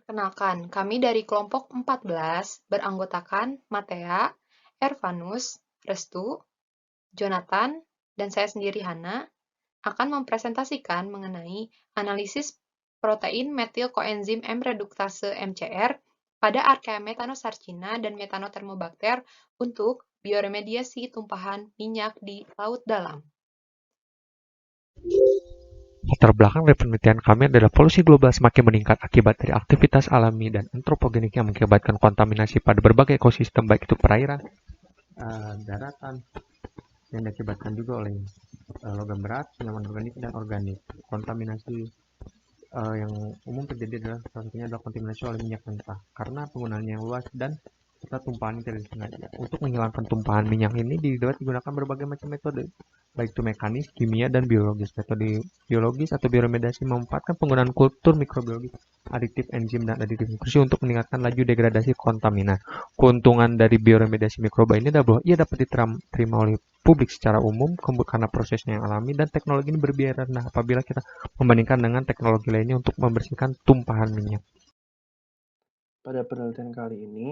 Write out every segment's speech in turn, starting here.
Perkenalkan, kami dari kelompok 14 beranggotakan Matea, Ervanus, Restu, Jonathan, dan saya sendiri Hana akan mempresentasikan mengenai analisis protein metil koenzim M reduktase MCR pada Archaea methanosarcina dan Methanothermobacter untuk bioremediasi tumpahan minyak di laut dalam. Latar belakang dari penelitian kami adalah polusi global semakin meningkat akibat dari aktivitas alami dan antropogenik yang mengakibatkan kontaminasi pada berbagai ekosistem, baik itu perairan, daratan, yang diakibatkan juga oleh logam berat, penyaman organik, dan organik. Kontaminasi yang umum terjadi adalah salah satunya adalah kontaminasi oleh minyak mentah karena penggunaannya yang luas dan serta tumpahan tidak disengaja. Untuk menghilangkan tumpahan minyak ini dapat digunakan berbagai macam metode, baik itu mekanis, kimia, dan biologis. Metode biologis atau bioremediasi memanfaatkan penggunaan kultur mikrobiologi, aditif enzim, dan aditif nutrisi untuk meningkatkan laju degradasi kontaminan. Keuntungan dari bioremediasi mikroba ini adalah bahwa ia dapat diterima oleh publik secara umum karena prosesnya yang alami dan teknologi ini berbiaya rendah apabila kita membandingkan dengan teknologi lainnya untuk membersihkan tumpahan minyak. Pada penelitian kali ini,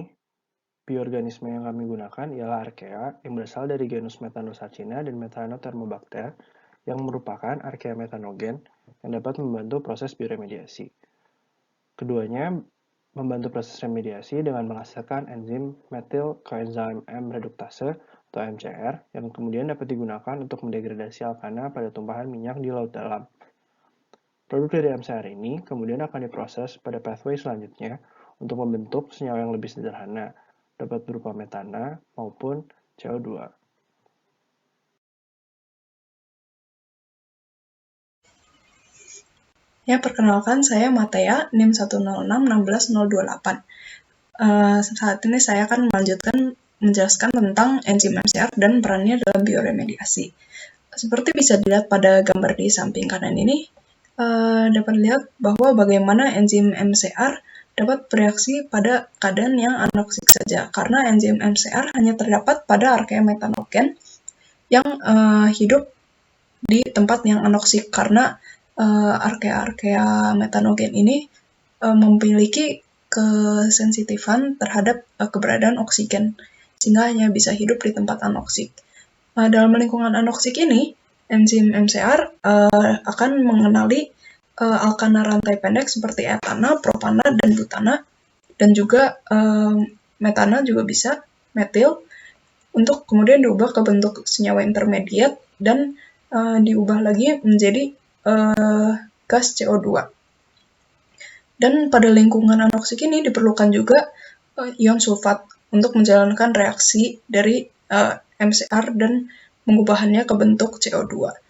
bioorganisme yang kami gunakan ialah Archaea yang berasal dari genus Methanosarcina dan Methanothermobacter yang merupakan Archaea methanogen yang dapat membantu proses bioremediasi. Keduanya membantu proses remediasi dengan menghasilkan enzim metil coenzyme M reduktase atau MCR yang kemudian dapat digunakan untuk mendegradasi alkana pada tumpahan minyak di laut dalam. Produk dari MCR ini kemudian akan diproses pada pathway selanjutnya untuk membentuk senyawa yang lebih sederhana, dapat berupa metana maupun CO2. Ya, perkenalkan saya Matea, NIM 106161028. Saat ini saya akan menjelaskan tentang enzim MCR dan perannya dalam bioremediasi. Seperti bisa dilihat pada gambar di samping kanan ini, dapat dilihat bahwa bagaimana enzim MCR dapat bereaksi pada keadaan yang anoksik saja, karena enzim MCR hanya terdapat pada Archaea methanogen yang hidup di tempat yang anoksik, karena Archaea methanogen ini memiliki kesensitifan terhadap keberadaan oksigen, sehingga hanya bisa hidup di tempat anoksik. Dalam lingkungan anoksik ini, enzim MCR akan mengenali alkana rantai pendek seperti etana, propana, dan butana, dan juga metana juga bisa, metil, untuk kemudian diubah ke bentuk senyawa intermediat dan diubah lagi menjadi gas CO2. Dan pada lingkungan anoksik ini diperlukan juga ion sulfat untuk menjalankan reaksi dari MCR dan mengubahnya ke bentuk CO2.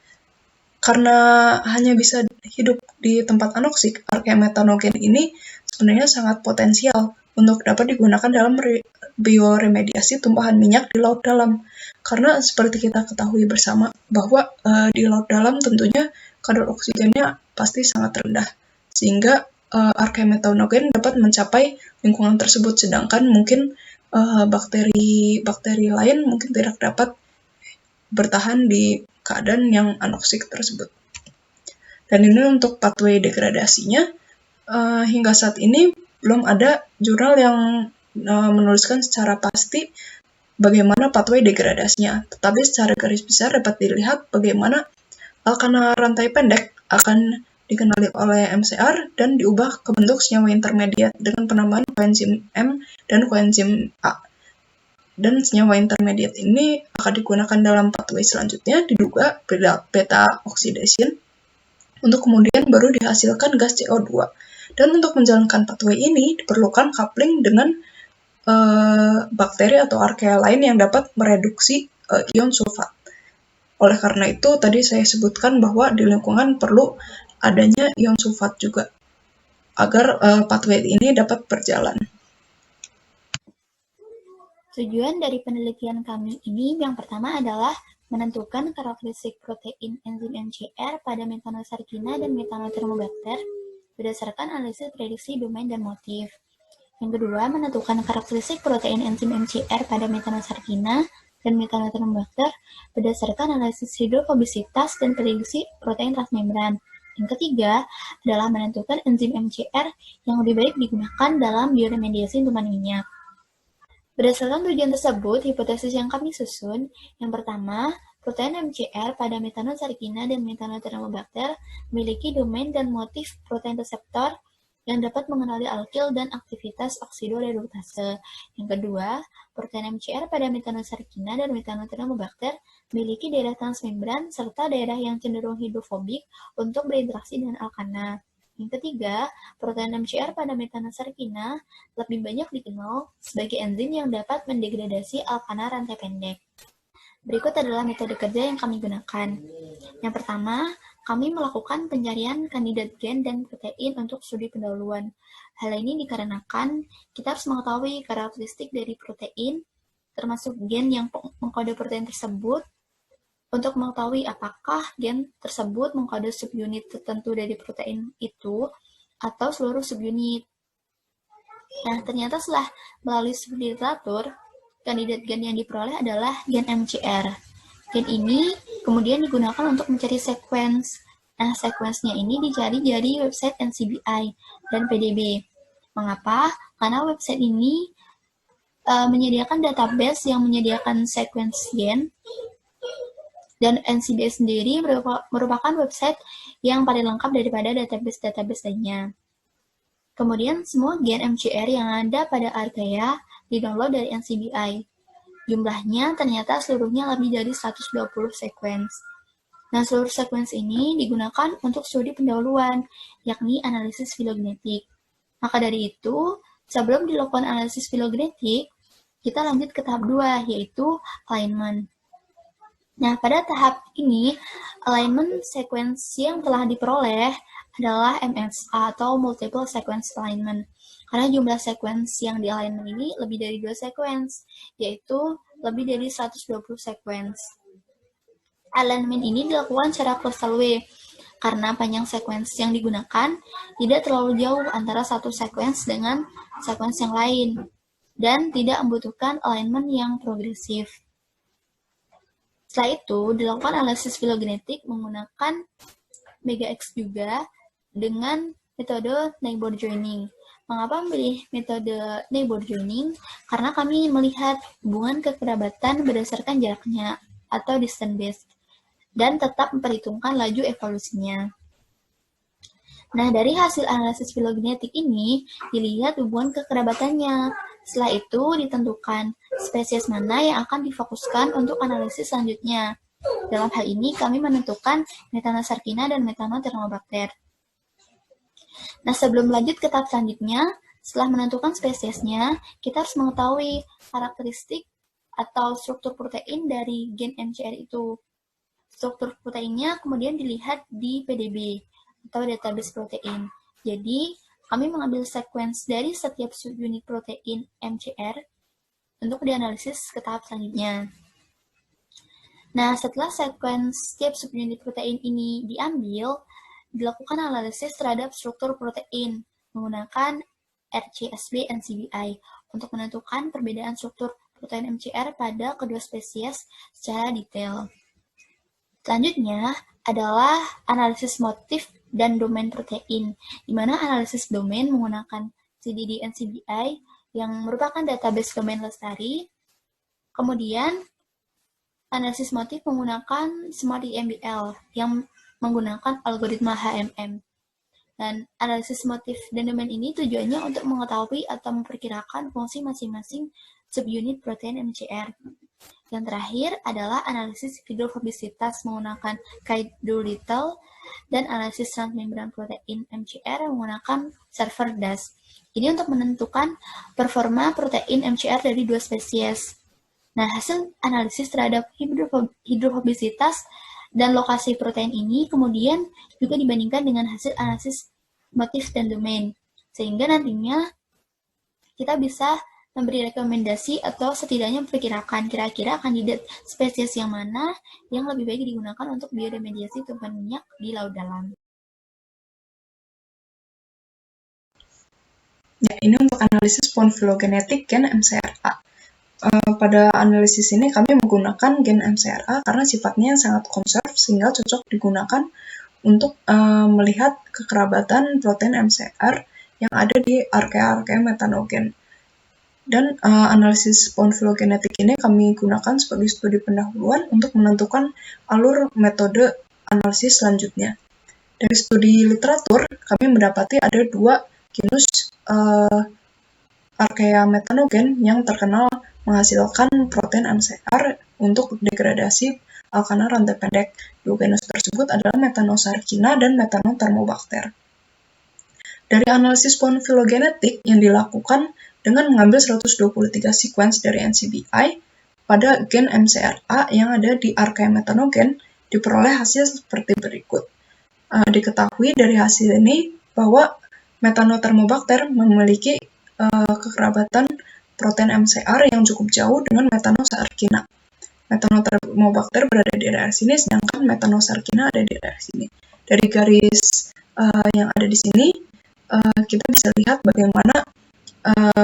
Karena hanya bisa hidup di tempat anoksik, Archaea methanogen ini sebenarnya sangat potensial untuk dapat digunakan dalam bioremediasi tumpahan minyak di laut dalam. Karena seperti kita ketahui bersama bahwa di laut dalam tentunya kadar oksigennya pasti sangat rendah, sehingga Archaea methanogen dapat mencapai lingkungan tersebut, sedangkan mungkin bakteri lain mungkin tidak dapat bertahan di keadaan yang anoksik tersebut. Dan ini untuk pathway degradasinya, hingga saat ini belum ada jurnal yang menuliskan secara pasti bagaimana pathway degradasinya, tetapi secara garis besar dapat dilihat bagaimana alkana rantai pendek akan dikenali oleh MCR dan diubah ke bentuk senyawa intermediat dengan penambahan koenzim M dan koenzim A. Dan senyawa intermediat ini akan digunakan dalam pathway selanjutnya, diduga beta oxidation, untuk kemudian baru dihasilkan gas CO2. Dan untuk menjalankan pathway ini diperlukan coupling dengan bakteri atau Archaea lain yang dapat mereduksi ion sulfat. Oleh karena itu, tadi saya sebutkan bahwa di lingkungan perlu adanya ion sulfat juga, agar pathway ini dapat berjalan. Tujuan dari penelitian kami ini yang pertama adalah menentukan karakteristik protein enzim MCR pada Methanosarcina dan Methanothermobacter berdasarkan analisis prediksi domain dan motif. Yang kedua, menentukan karakteristik protein enzim MCR pada Methanosarcina dan Methanothermobacter berdasarkan analisis hidrofobisitas dan prediksi protein transmembran. Yang ketiga adalah menentukan enzim MCR yang lebih baik digunakan dalam bioremediasi tumpahan minyak. Berdasarkan tujuan tersebut, hipotesis yang kami susun, yang pertama, protein MCR pada Methanosarcina dan Methanothermobacter memiliki domain dan motif protein reseptor yang dapat mengenali alkil dan aktivitas oksidoredutase. Yang kedua, protein MCR pada Methanosarcina dan Methanothermobacter memiliki daerah transmembran serta daerah yang cenderung hidrofobik untuk berinteraksi dengan alkana. Yang ketiga, protein MCR pada Methanosarcina lebih banyak dikenal sebagai enzim yang dapat mendegradasi alkana rantai pendek. Berikut adalah metode kerja yang kami gunakan. Yang pertama, kami melakukan pencarian kandidat gen dan protein untuk studi pendahuluan. Hal ini dikarenakan kita harus mengetahui karakteristik dari protein, termasuk gen yang mengkode protein tersebut, untuk mengetahui apakah gen tersebut mengkode subunit tertentu dari protein itu atau seluruh subunit. Nah, ternyata setelah melalui studi literatur, kandidat gen yang diperoleh adalah gen MCR. Gen ini kemudian digunakan untuk mencari sequence. Nah, sequence-nya ini dicari dari website NCBI dan PDB. Mengapa? Karena website ini menyediakan database yang menyediakan sequence gen, dan NCBI sendiri merupakan website yang paling lengkap daripada database-database lainnya. Kemudian, semua gen MCR yang ada pada Archaea di-download dari NCBI. Jumlahnya ternyata seluruhnya lebih dari 120 sequence. Nah, seluruh sequence ini digunakan untuk studi pendahuluan, yakni analisis filogenetik. Maka dari itu, sebelum dilakukan analisis filogenetik, kita lanjut ke tahap 2, yaitu alignment. Nah, pada tahap ini, alignment sequence yang telah diperoleh adalah MSA atau Multiple Sequence Alignment. Karena jumlah sequence yang di alignment ini lebih dari 2 sequence, yaitu lebih dari 120 sequence. Alignment ini dilakukan secara cluster W, karena panjang sequence yang digunakan tidak terlalu jauh antara satu sequence dengan sequence yang lain, dan tidak membutuhkan alignment yang progresif. Setelah itu, dilakukan analisis filogenetik menggunakan MegaX juga dengan metode neighbor joining. Mengapa memilih metode neighbor joining? Karena kami melihat hubungan kekerabatan berdasarkan jaraknya atau distance based, dan tetap memperhitungkan laju evolusinya. Nah, dari hasil analisis filogenetik ini, dilihat hubungan kekerabatannya. Setelah itu, ditentukan spesies mana yang akan difokuskan untuk analisis selanjutnya. Dalam hal ini, kami menentukan Methanosarcina dan Methanothermobacter. Nah, sebelum lanjut ke tahap selanjutnya, setelah menentukan spesiesnya, kita harus mengetahui karakteristik atau struktur protein dari gen MCR itu. Struktur proteinnya kemudian dilihat di PDB, atau database protein. Jadi, kami mengambil sequence dari setiap subunit protein MCR untuk dianalisis ke tahap selanjutnya. Nah, setelah sequence setiap subunit protein ini diambil, dilakukan analisis terhadap struktur protein menggunakan RCSB NCBI untuk menentukan perbedaan struktur protein MCR pada kedua spesies secara detail. Selanjutnya adalah analisis motif dan domain protein, di mana analisis domain menggunakan CDD NCBI yang merupakan database domain lestari. Kemudian, analisis motif menggunakan SmartDMBL yang menggunakan algoritma HMM. Dan analisis motif dan domain ini tujuannya untuk mengetahui atau memperkirakan fungsi masing-masing subunit protein MCR. Yang terakhir adalah analisis hidrofobisitas menggunakan Kite-Doolittle dan analisis transmembran protein MCR menggunakan server DAS. Ini untuk menentukan performa protein MCR dari dua spesies. Nah, hasil analisis terhadap hidrofobisitas dan lokasi protein ini kemudian juga dibandingkan dengan hasil analisis motif dan domain, sehingga nantinya kita bisa memberi rekomendasi atau setidaknya memperkirakan kira-kira kandidat spesies yang mana yang lebih baik digunakan untuk bioremediasi tumpahan minyak di laut dalam. Ya, ini untuk analisis ponfilogenetik gen MCRA. Pada analisis ini kami menggunakan gen MCRA karena sifatnya sangat konserv sehingga cocok digunakan untuk melihat kekerabatan protein MCR yang ada di arkea-arkea metanogen. Dan analisis polyphylogenetik ini kami gunakan sebagai studi pendahuluan untuk menentukan alur metode analisis selanjutnya. Dari studi literatur, kami mendapati ada 2 genus arkea metanogen yang terkenal menghasilkan protein MCR untuk degradasi alkana rantai pendek. 2 genus tersebut adalah Methanosarcina dan Methanothermobacter. Dari analisis polyphylogenetik yang dilakukan dengan mengambil 123 sequence dari NCBI pada gen MCRA yang ada di arkea metanogen, diperoleh hasil seperti berikut. Diketahui dari hasil ini bahwa Methanothermobacter memiliki kekerabatan protein MCR yang cukup jauh dengan Methanosarcina. Methanothermobacter berada di daerah sini, sedangkan Methanosarcina ada di daerah sini. Dari garis yang ada di sini, kita bisa lihat bagaimana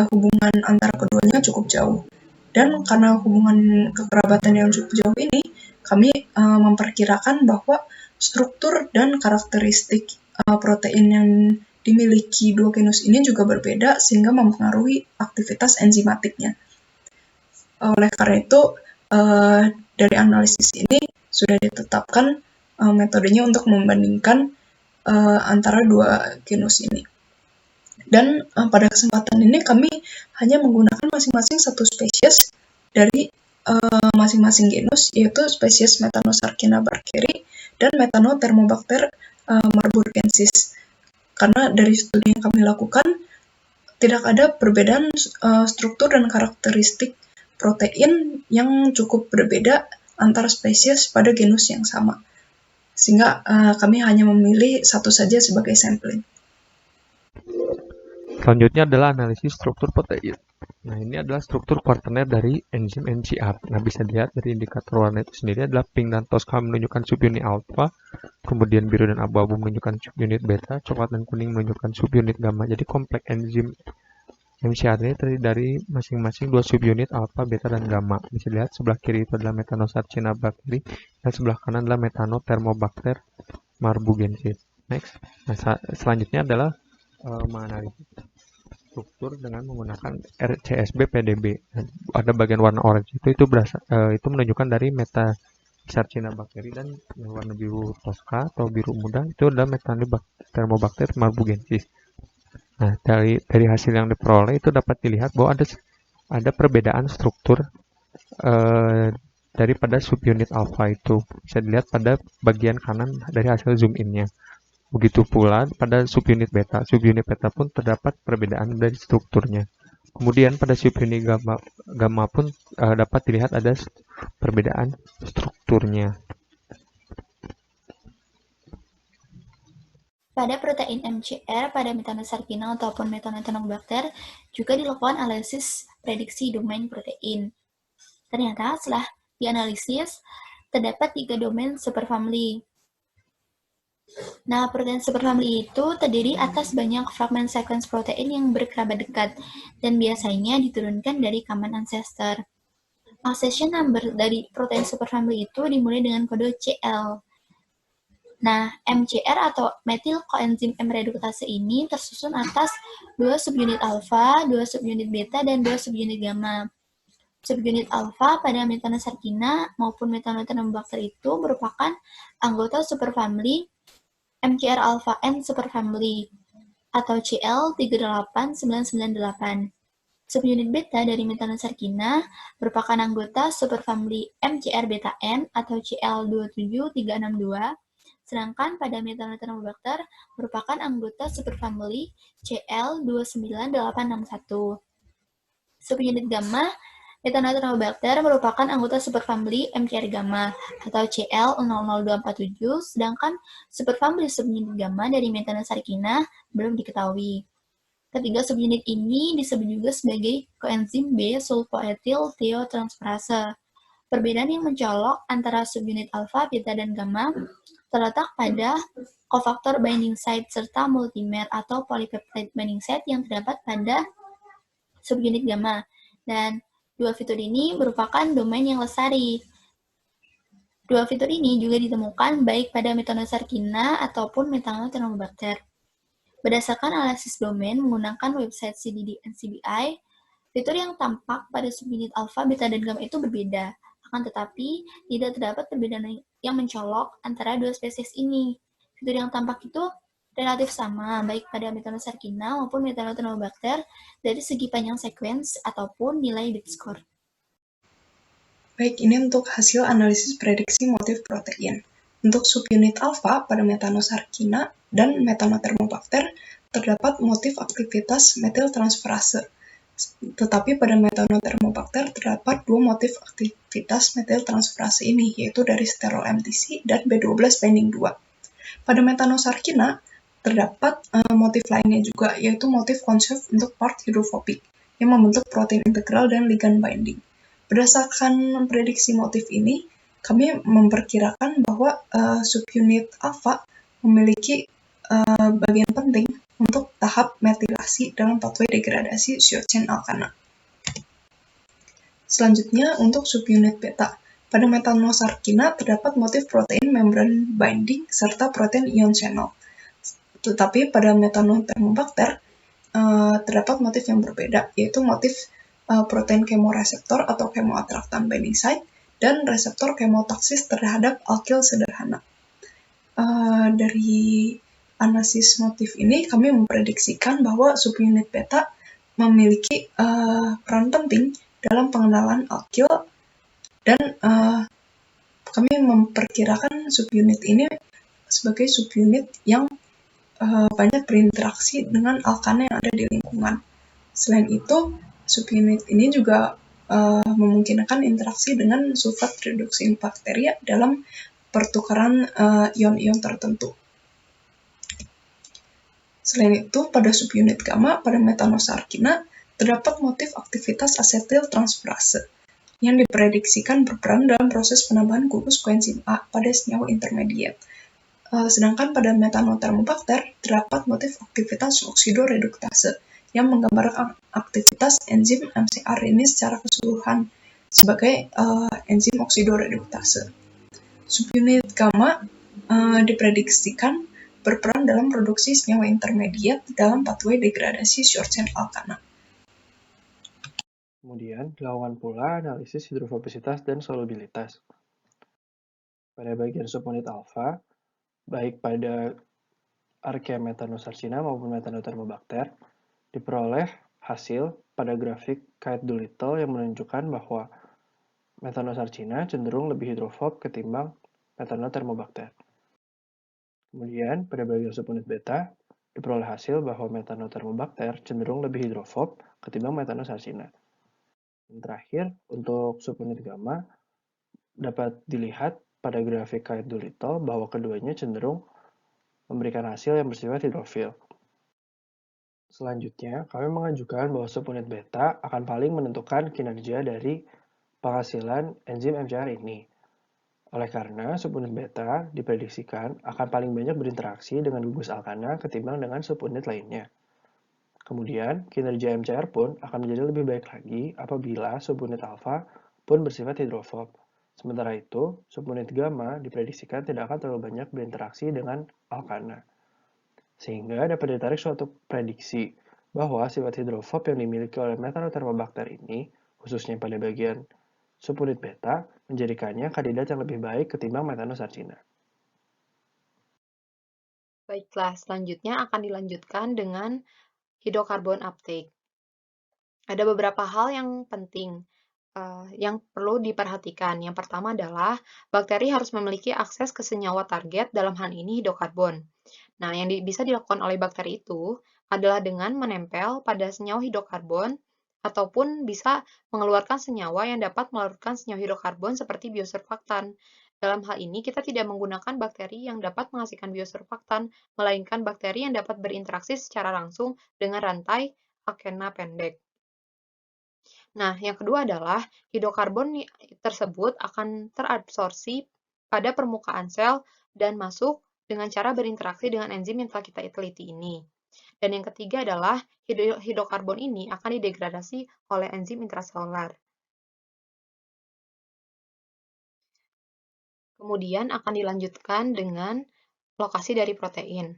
hubungan antara keduanya cukup jauh. Dan karena hubungan kekerabatan yang cukup jauh ini, kami memperkirakan bahwa struktur dan karakteristik protein yang dimiliki 2 genus ini juga berbeda sehingga mempengaruhi aktivitas enzimatiknya. Oleh karena itu, dari analisis ini sudah ditetapkan metodenya untuk membandingkan antara 2 genus ini. Dan pada kesempatan ini kami hanya menggunakan masing-masing satu spesies dari masing-masing genus, yaitu spesies Methanosarcina barkeri dan Methanothermobacter marburgensis. Karena dari studi yang kami lakukan, tidak ada perbedaan struktur dan karakteristik protein yang cukup berbeda antara spesies pada genus yang sama. Sehingga kami hanya memilih satu saja sebagai sampling. Selanjutnya adalah analisis struktur protein. Nah, ini adalah struktur kuartener dari enzim MCR. Nah, bisa dilihat dari indikator warna itu sendiri adalah pink dan toska menunjukkan subunit alpha, kemudian biru dan abu-abu menunjukkan subunit beta, coklat dan kuning menunjukkan subunit gamma. Jadi kompleks enzim MCR ini terdiri dari masing-masing 2 subunit alpha, beta, dan gamma. Bisa dilihat sebelah kiri itu adalah Methanosarcina barkeri dan sebelah kanan adalah Methanothermobacter marburgensis. Next. Nah, selanjutnya adalah menganalisis struktur dengan menggunakan RCSB PDB. Ada bagian warna orange itu menunjukkan dari Methanosarcina bakteri, dan yang warna biru toska atau biru muda itu adalah Methanothermobacter marburgensis. Nah, dari hasil yang diperoleh itu dapat dilihat bahwa ada perbedaan struktur daripada subunit alpha itu. Bisa dilihat pada bagian kanan dari hasil zoom in-nya. Begitu pula pada subunit beta. Subunit beta pun terdapat perbedaan dari strukturnya. Kemudian pada subunit gamma pun dapat dilihat ada perbedaan strukturnya. Pada protein MCR pada Methanosarcina ataupun Methanothermobacter juga dilakukan analisis prediksi domain protein. Ternyata setelah dianalisis terdapat 3 domain superfamily. Nah, protein superfamily itu terdiri atas banyak fragmen sequence protein yang berkerabat dekat dan biasanya diturunkan dari common ancestor. Accession number dari protein superfamily itu dimulai dengan kode CL. Nah, MCR atau metil coenzim M reduktase ini tersusun atas 2 subunit alfa, 2 subunit beta, dan 2 subunit gamma. Subunit alfa pada Methanosarcina maupun Methanothermobacter itu merupakan anggota superfamily MCR alpha N superfamily atau CL38998. Subunit beta dari Methanosarcina merupakan anggota superfamily MCR beta N atau CL27362, sedangkan pada Methanothermobacter merupakan anggota superfamily CL29861. Subunit gamma Methanothermobacter merupakan anggota superfamily MCR gamma atau CL00247, sedangkan superfamily subunit gamma dari Methanosarcina belum diketahui. Ketiga subunit ini disebut juga sebagai koenzim B-sulfoetil thiotransferase. Perbedaan yang mencolok antara subunit alfa, beta, dan gamma terletak pada kofaktor binding site serta multimer atau polypeptide binding site yang terdapat pada subunit gamma. Dan 2 fitur ini merupakan domain yang lestari. Dua fitur ini juga ditemukan baik pada Methanosarcina ataupun Methanothermobacter. Berdasarkan analisis domain menggunakan website CDD-NCBI, fitur yang tampak pada subunit alfa, beta, dan gamma itu berbeda. Akan tetapi, tidak terdapat perbedaan yang mencolok antara dua spesies ini. Fitur yang tampak itu relatif sama, baik pada Methanosarcina maupun Methanothermobacter dari segi panjang sekuens ataupun nilai bit score. Baik, ini untuk hasil analisis prediksi motif protein. Untuk subunit alfa pada Methanosarcina dan Methanothermobacter terdapat motif aktivitas metiltransferase. Tetapi pada Methanothermobacter terdapat dua motif aktivitas metiltransferase ini, yaitu dari sterol MTC dan B12 binding 2. Pada Methanosarcina terdapat motif lainnya juga, yaitu motif conserve untuk part hidrofobik yang membentuk protein integral dan ligand binding. Berdasarkan prediksi motif ini, kami memperkirakan bahwa subunit alfa memiliki bagian penting untuk tahap metilasi dalam pathway degradasi short chain alkana. Selanjutnya, untuk subunit beta. Pada Methanosarcina terdapat motif protein membran binding serta protein ion channel. Tetapi pada Methanothermobacter terdapat motif yang berbeda, yaitu motif protein kemoreseptor atau kemoattractant binding site dan reseptor kemotaksis terhadap alkil sederhana. Dari analisis motif ini, kami memprediksikan bahwa subunit beta memiliki peran penting dalam pengenalan alkil dan kami memperkirakan subunit ini sebagai subunit yang banyak berinteraksi dengan alkana yang ada di lingkungan. Selain itu, subunit ini juga memungkinkan interaksi dengan sulfat reducing bakteria dalam pertukaran ion-ion tertentu. Selain itu, pada subunit gamma pada Methanosarcina terdapat motif aktivitas asetil transferase yang diprediksikan berperan dalam proses penambahan gugus koenzim A pada senyawa intermediate. Sedangkan pada Methanothermobacter terdapat motif aktivitas oksidoreduktase yang menggambarkan aktivitas enzim MCR ini secara keseluruhan sebagai enzim oksidoreduktase. Subunit gamma diprediksikan berperan dalam produksi senyawa intermediate dalam pathway degradasi short chain alkana. Kemudian dilakukan pula analisis hidrofobisitas dan solubilitas. Pada bagian subunit alfa, baik pada Archaea Methanosarcina maupun Methanothermobacter, diperoleh hasil pada grafik Kite-Doolittle yang menunjukkan bahwa Methanosarcina cenderung lebih hidrofob ketimbang Methanothermobacter. Kemudian, pada bagian subunit beta, diperoleh hasil bahwa Methanothermobacter cenderung lebih hidrofob ketimbang Methanosarcina. Dan terakhir, untuk subunit gamma, dapat dilihat pada grafik Kite-Doolittle bahwa keduanya cenderung memberikan hasil yang bersifat hidrofil. Selanjutnya, kami mengajukan bahwa subunit beta akan paling menentukan kinerja dari penghasilan enzim MCR ini. Oleh karena subunit beta diprediksikan akan paling banyak berinteraksi dengan gugus alkana ketimbang dengan subunit lainnya. Kemudian, kinerja MCR pun akan menjadi lebih baik lagi apabila subunit alfa pun bersifat hidrofob. Sementara itu, subunit gamma diprediksikan tidak akan terlalu banyak berinteraksi dengan alkana. Sehingga dapat ditarik suatu prediksi bahwa sifat hidrofob yang dimiliki oleh Methanothermobacter ini, khususnya pada bagian subunit beta, menjadikannya kandidat yang lebih baik ketimbang Methanosarcina. Baiklah, selanjutnya akan dilanjutkan dengan hidrokarbon uptake. Ada beberapa hal yang penting yang perlu diperhatikan. Yang pertama adalah bakteri harus memiliki akses ke senyawa target, dalam hal ini hidrokarbon. Nah, yang bisa dilakukan oleh bakteri itu adalah dengan menempel pada senyawa hidrokarbon ataupun bisa mengeluarkan senyawa yang dapat melarutkan senyawa hidrokarbon seperti biosurfaktan. Dalam hal ini, kita tidak menggunakan bakteri yang dapat menghasilkan biosurfaktan, melainkan bakteri yang dapat berinteraksi secara langsung dengan rantai alkena pendek. Nah, yang kedua adalah hidrokarbon tersebut akan terabsorpsi pada permukaan sel dan masuk dengan cara berinteraksi dengan enzim yang telah kita teliti ini. Dan yang ketiga adalah hidrokarbon ini akan didegradasi oleh enzim intraselular. Kemudian akan dilanjutkan dengan lokasi dari protein.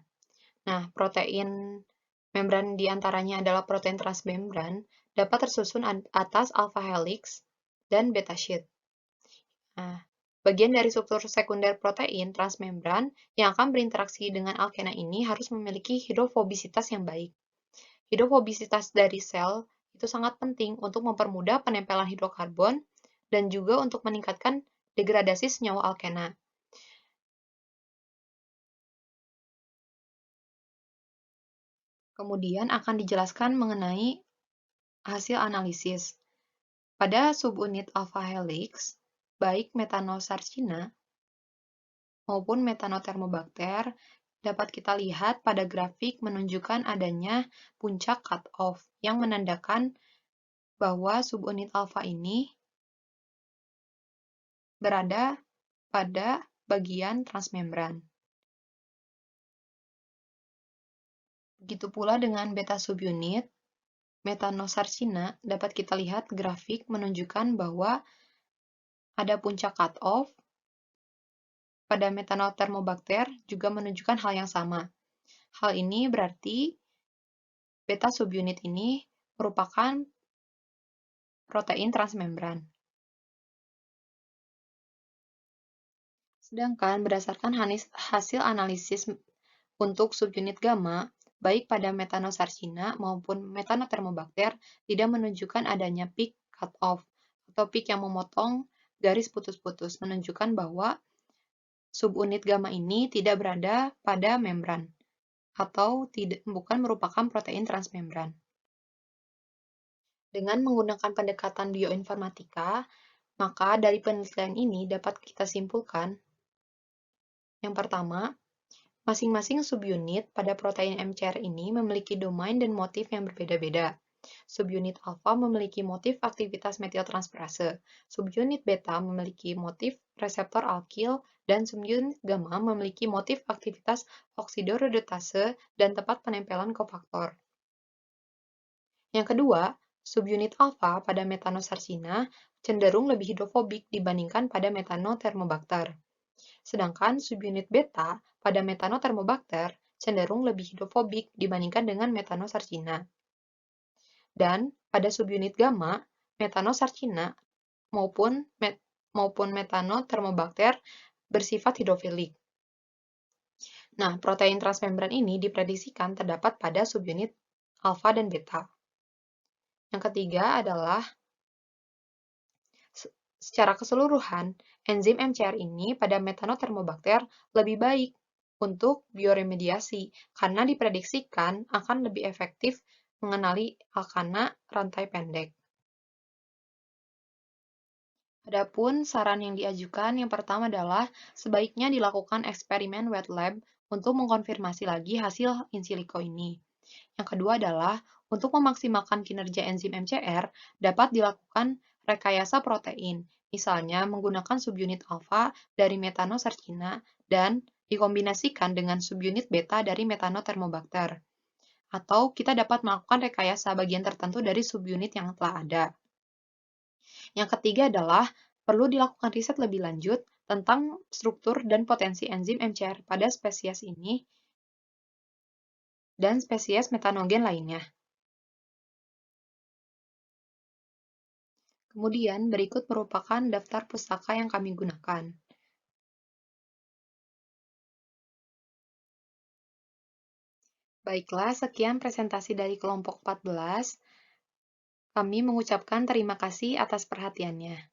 Nah, protein membran di antaranya adalah protein transmembran, dapat tersusun atas alpha helix dan beta sheet. Nah, bagian dari struktur sekunder protein transmembran yang akan berinteraksi dengan alkena ini harus memiliki hidrofobisitas yang baik. Hidrofobisitas dari sel itu sangat penting untuk mempermudah penempelan hidrokarbon dan juga untuk meningkatkan degradasi senyawa alkena. Kemudian akan dijelaskan mengenai hasil analisis. Pada subunit alpha helix, baik Methanosarcina maupun Methanothermobacter dapat kita lihat pada grafik menunjukkan adanya puncak cut-off yang menandakan bahwa subunit alpha ini berada pada bagian transmembran. Begitu pula dengan beta subunit, Methanosarcina dapat kita lihat grafik menunjukkan bahwa ada puncak cut-off. Pada Methanothermobacter juga menunjukkan hal yang sama. Hal ini berarti beta subunit ini merupakan protein transmembran. Sedangkan berdasarkan hasil analisis untuk subunit gamma, baik pada Methanosarcina maupun Methanothermobacter tidak menunjukkan adanya peak cut-off atau peak yang memotong garis putus-putus, menunjukkan bahwa subunit gamma ini tidak berada pada membran atau bukan merupakan protein transmembran. Dengan menggunakan pendekatan bioinformatika, maka dari penelitian ini dapat kita simpulkan yang pertama, masing-masing subunit pada protein MCR ini memiliki domain dan motif yang berbeda-beda. Subunit alfa memiliki motif aktivitas metiltransferase, subunit beta memiliki motif reseptor alkil, dan subunit gamma memiliki motif aktivitas oksidoreduktase dan tempat penempelan kofaktor. Yang kedua, subunit alfa pada Methanosarcina cenderung lebih hidrofobik dibandingkan pada Methanothermobacter. Sedangkan subunit beta pada Methanothermobacter cenderung lebih hidrofobik dibandingkan dengan Methanosarcina. Dan pada subunit gamma, Methanosarcina maupun Methanothermobacter bersifat hidrofilik. Nah, protein transmembran ini diprediksikan terdapat pada subunit alfa dan beta. Yang ketiga adalah secara keseluruhan, enzim MCR ini pada Methanothermobacter lebih baik untuk bioremediasi karena diprediksikan akan lebih efektif mengenali alkana rantai pendek. Adapun saran yang diajukan yang pertama adalah sebaiknya dilakukan eksperimen wet lab untuk mengkonfirmasi lagi hasil in silico ini. Yang kedua adalah untuk memaksimalkan kinerja enzim MCR dapat dilakukan rekayasa protein, misalnya menggunakan subunit alfa dari Methanosarcina dan dikombinasikan dengan subunit beta dari Methanothermobacter. Atau kita dapat melakukan rekayasa bagian tertentu dari subunit yang telah ada. Yang ketiga adalah perlu dilakukan riset lebih lanjut tentang struktur dan potensi enzim MCR pada spesies ini dan spesies metanogen lainnya. Kemudian, berikut merupakan daftar pustaka yang kami gunakan. Baiklah, sekian presentasi dari kelompok 14. Kami mengucapkan terima kasih atas perhatiannya.